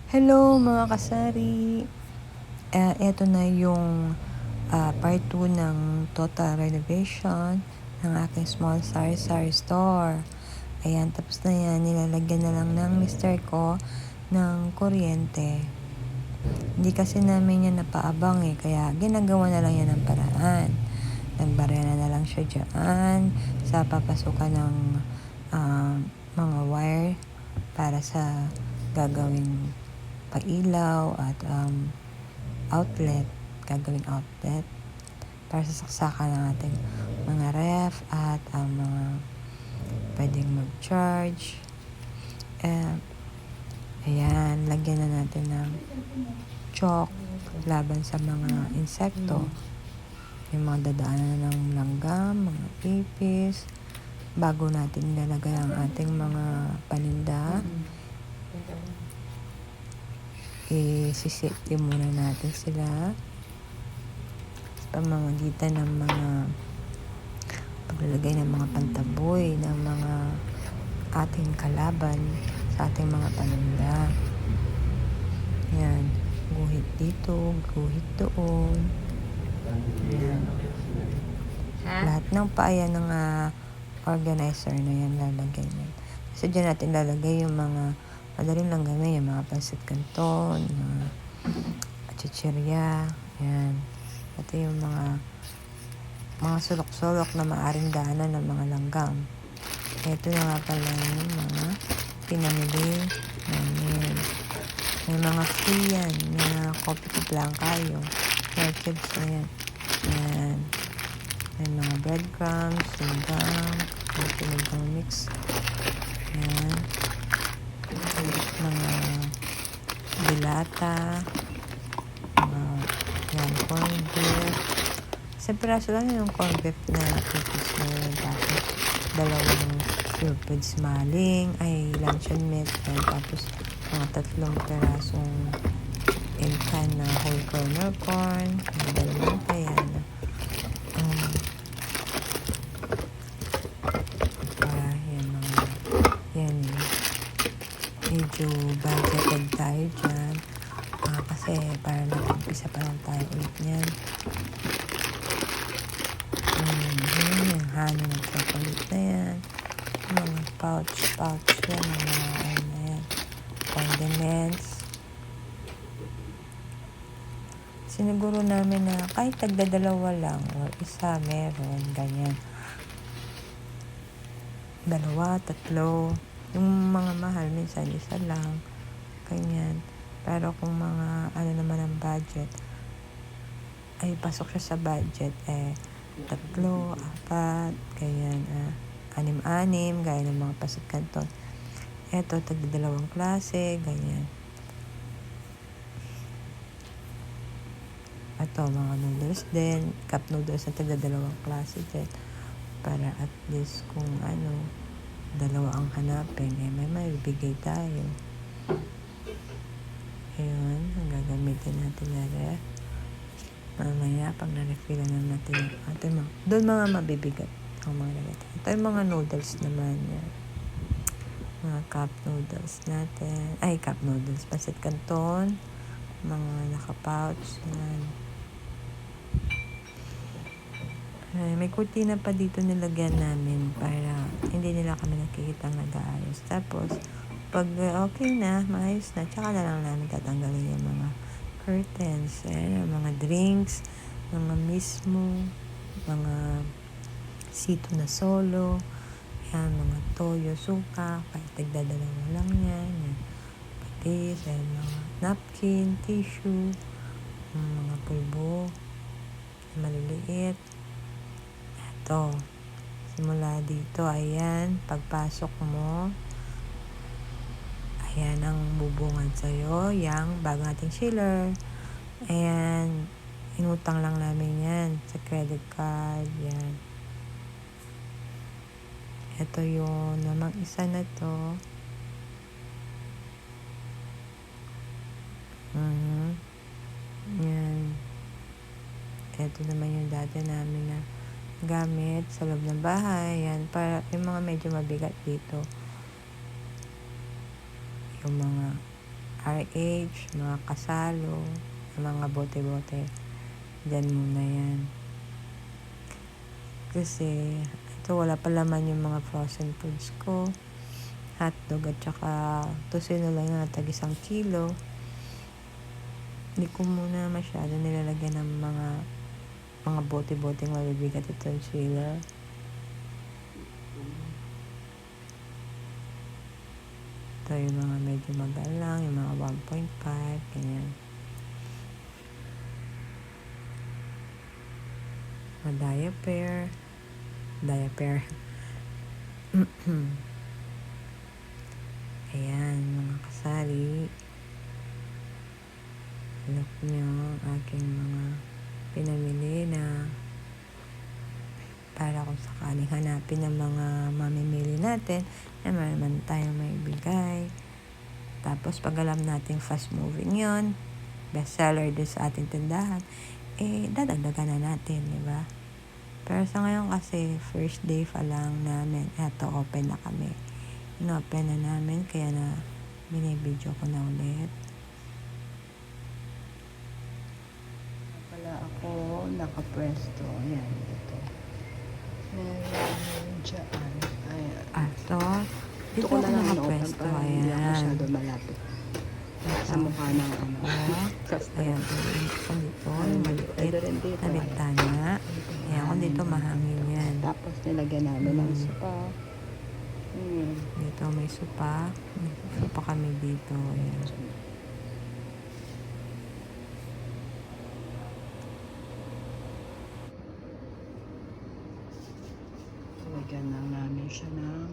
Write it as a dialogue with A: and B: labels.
A: Hello mga kasari! Eto na yung part 2 ng total renovation ng aking small sari-sari store. Ayan, tapos na yan. Nilalagyan na lang ng mister ko ng kuryente. Hindi kasi namin yan napaabang kaya ginagawa na lang yan ng paraan. Nagbarena na lang siya dyan sa papasukan ng mga wire para sa gagawing pailaw at gagawing outlet para sa saksakan ng ating mga ref at mga pwedeng mag-charge. Ayan, lagyan na natin ng chalk laban sa mga insekto. Yung mga dadaanan ng langgam, mga ipis. Bago natin ilalagay ang ating mga paninda, isisipin muna natin sila sa pamamagitan ng mga paglalagay ng mga pantaboy ng mga ating kalaban sa ating mga paninda. Yan, guhit dito, guhit doon. Yan. Lahat ng paaya ng organizer na yan lalagay yan. Kasi dyan natin lalagay yung mga madaling lang gamay, yung mga pansit canton, mga chichirya, yan. Ito yung mga sulok-sulok na maaring daanan ng mga langgam. Ito na nga pala yung mga pinamili namin. May mga free yan, na coffee to blanca yung merchants na yan. Yan. May mga breadcrumbs, sinigang mix. Yan. Mga dilata, yan, corned beef. Sa piraso lang yung corned beef na cookies na yun. Tapos, dalawang stupid smaling, luncheon meat. Yan. Tapos, mga 3 pirasong in-can na whole kernel corn. Dalawang pa yan. Medyo budgeted tayo dyan. Kasi para nag-umpisa pa lang tayo ulit niyan. Yung hano ng chocolate na yan. Mga pouch yan. Mga na yan. Condiments. Siniguro namin na kahit tagdadalawa lang or isa meron, ganyan. 2, 3. Yung mga mahal, minsan isa lang. Ganyan. Pero kung mga naman ang budget, ay pasok siya sa budget, 3, 4, ganyan. 6, gaya ng mga pasit canton. Eto, tagdadalawang klase, ganyan. Ito, mga noodles din. Cup noodles na tagdadalawang klase din. Para at least kung dalawa ang hanapin, may bibigay tayo. Ayun, ang gagamitin natin na ref. Mamaya, pag na-refillan na natin doon mga mabibigat ang mga lagatan. Ito yung mga noodles naman yan. Mga cup noodles natin. Cup noodles. Pasit canton. Mga naka-pouch. Yan. May kurtina pa dito nilagyan namin para hindi nila kami nakikita nag-aayos. Tapos, pag okay na, maayos na, tsaka na lang namin tatanggalin yung mga curtains, mga drinks, mga mismo, mga sito na solo, yan, mga toyo, suka, kahit tagdadalawa lang yan, patis, mga napkin, tissue, mga pulbo, maliliit. Ito, simula dito, ayan, pagpasok mo, ayan ang bubungad sa'yo, yung bag nating chiller. Ayan, inutang lang namin yan sa credit card, yan. Ito yung namang isa na to. Yan. Ito naman yung dati namin na gamit sa loob ng bahay. Yan, para yung mga medyo mabigat dito. Yung mga RH, mga kasalo, mga bote-bote. Diyan muna yan. Kasi ito wala pa laman yung mga frozen foods ko. Hotdog at saka tosino lang na tag 1 kilo. Hindi ko muna masyado nilalagyan ng mga bote-boteng mabibigat itong sealer. Ito yung mga medyo magaan lang, yung mga 1.5, ganyan. Mga diaper. Ayan, mga kasari. Look nyo ang aking mga pinamili na para kung sakaling hanapin ng mga mamimili natin, meron naman tayong may bigay. Tapos pag alam natin fast moving yon, best seller din sa ating tindahan, dadagdagan na natin, di ba? Pero sa ngayon kasi first day pa lang namin, eto open na kami. In-open na namin kaya na binibidyo ko na ulit.
B: Pala ako nakapwesto. Ayan, ito. Meron dyan. Ayan.
A: So, dito
B: Ito ko
A: ako
B: na lang
A: nakapwesto.
B: para hindi ako
A: Ayan.
B: masyado malapit. Sa mukha ng ano.
A: Ayan, dito yung maliit
B: Ito rin dito.
A: na bintana. Ayan, kung dito mahangin yan.
B: Tapos nilagyan namin ng spa.
A: Dito may supa. May supa kami dito. Ayan.
B: Lagyan lang namin siya ng